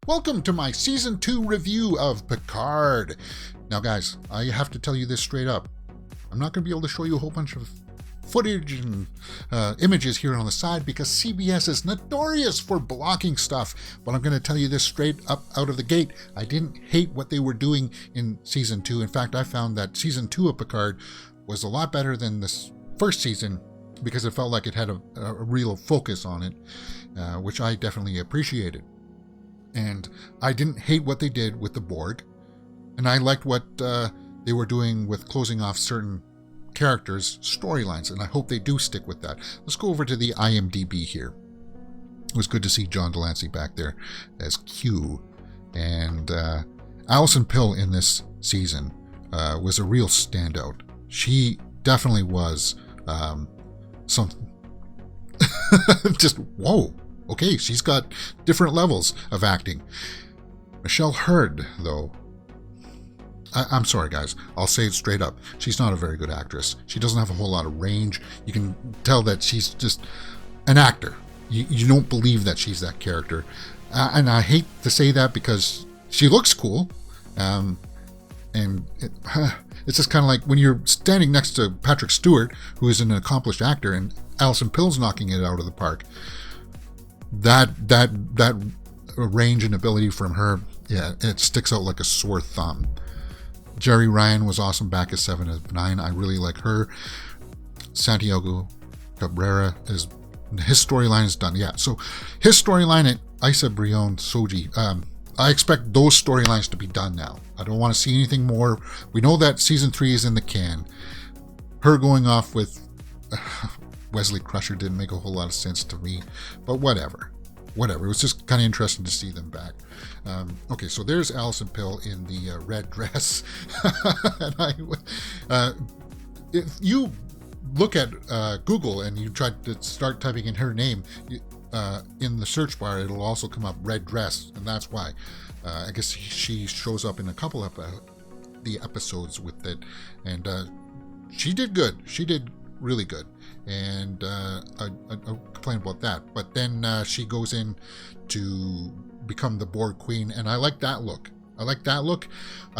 Welcome to my Season 2 review of Picard. Now guys, I have to tell you this straight up. I'm not going to be able to show you a whole bunch of footage and images here on the side because CBS is notorious for blocking stuff. But I'm going to tell you this straight up out of the gate. I didn't hate what they were doing in Season 2. In fact, I found that Season 2 of Picard was a lot better than this first season because it felt like it had a real focus on it, which I definitely appreciated. And I didn't hate what they did with the Borg, and I liked what they were doing with closing off certain characters' storylines, and I hope they do stick with that. Let's go over to the IMDb here. It was good to see John Delancey back there as Q, and Alison Pill in this season was a real standout. She definitely was something. Just whoa. Okay, she's got different levels of acting. Michelle Hurd, though, I'm sorry, guys. I'll say it straight up. She's not a very good actress. She doesn't have a whole lot of range. You can tell that she's just an actor. You don't believe that she's that character. And I hate to say that because she looks cool. It's just kind of like when you're standing next to Patrick Stewart, who is an accomplished actor, and Alison Pill's knocking it out of the park. That range and ability from her, yeah, it sticks out like a sore thumb. Jerry Ryan was awesome back as 7 of 9. I really like her. Santiago Cabrera his storyline is done. Yeah, so his storyline at Isa Brion Soji, I expect those storylines to be done now. I don't want to see anything more. We know that season 3 is in the can. Her going off with Wesley Crusher didn't make a whole lot of sense to me, but whatever. It was just kind of interesting to see them back. Okay, so there's Alison Pill in the red dress. And if you look at Google and you try to start typing in her name, in the search bar, it'll also come up red dress, and that's why. I guess she shows up in a couple of the episodes with it, and she did good. She did really good, and I complain about that. But then she goes in to become the Borg Queen, and I like that look. I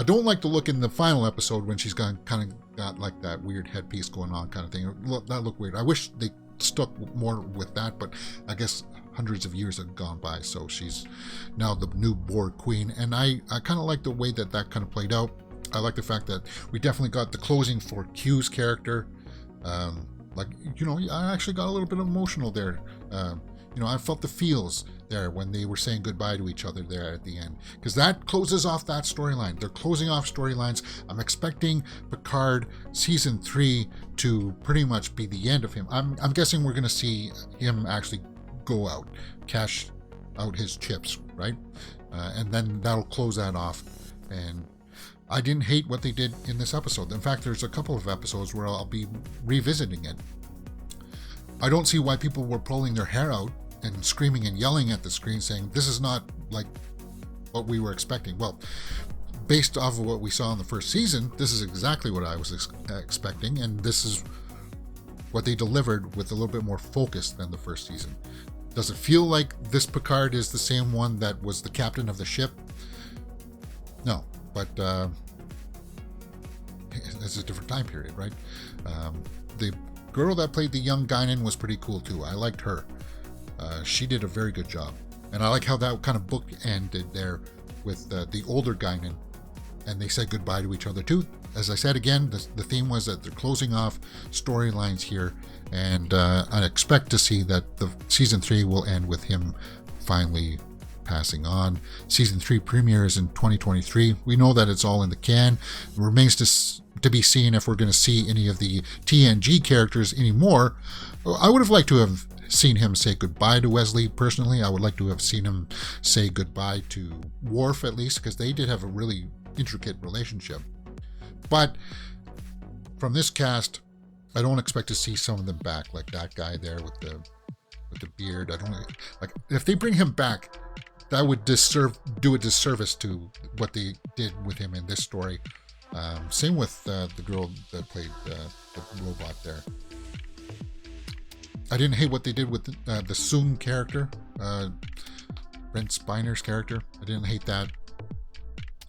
don't like the look in the final episode when she's kind of got like that weird headpiece going on kind of thing. That looked weird. I wish they stuck more with that, but I guess hundreds of years have gone by, so she's now the new Borg Queen, and I kind of like the way that kind of played out. I like the fact that we definitely got the closing for Q's character. I actually got a little bit emotional there. I felt the feels there when they were saying goodbye to each other there at the end, because that closes off that storyline. They're closing off storylines. I'm expecting Picard season 3 to pretty much be the end of him. I'm guessing we're going to see him actually go out, cash out his chips, right? And then that'll close that off. And I didn't hate what they did in this episode. In fact, there's a couple of episodes where I'll be revisiting it. I don't see why people were pulling their hair out and screaming and yelling at the screen saying, this is not like what we were expecting. Well, based off of what we saw in the first season, this is exactly what I was expecting, and this is what they delivered with a little bit more focus than the first season. Does it feel like this Picard is the same one that was the captain of the ship? No, but it's a different time period, right? The girl that played the young Guinan was pretty cool too. I liked her. She did a very good job. And I like how that kind of book ended there with the older Guinan, and they said goodbye to each other too. As I said again, the theme was that they're closing off storylines here, and I expect to see that the season 3 will end with him finally passing on. Season 3 premieres in 2023. We know that it's all in the can. It remains to be seen if we're going to see any of the TNG characters anymore. I would have liked to have seen him say goodbye to Wesley personally. I would like to have seen him say goodbye to Worf at least, because they did have a really intricate relationship. But from this cast, I don't expect to see some of them back, like that guy there with the beard. I don't like if they bring him back, that would do a disservice to what they did with him in this story. Same with the girl that played the robot there. I didn't hate what they did with the Soong character. Brent Spiner's character. I didn't hate that.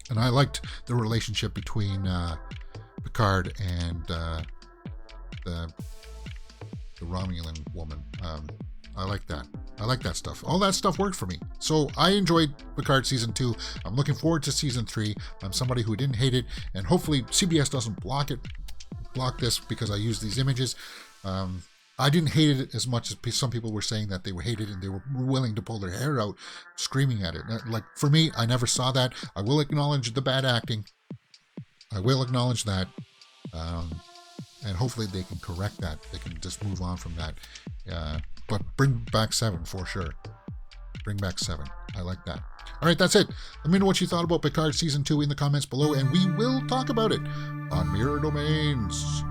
And I liked the relationship between Picard and the Romulan woman. I like that. I like that stuff. All that stuff worked for me. So I enjoyed Picard Season 2. I'm looking forward to Season 3. I'm somebody who didn't hate it, and hopefully CBS doesn't block this because I use these images. I didn't hate it as much as some people were saying that they hated it and they were willing to pull their hair out screaming at it. Like, for me, I never saw that. I will acknowledge the bad acting. I will acknowledge that. And hopefully they can correct that. They can just move on from that. But bring back 7 for sure. Bring back 7. I like that. All right, that's it. Let me know what you thought about Picard Season 2 in the comments below, and we will talk about it on Mirror Domains.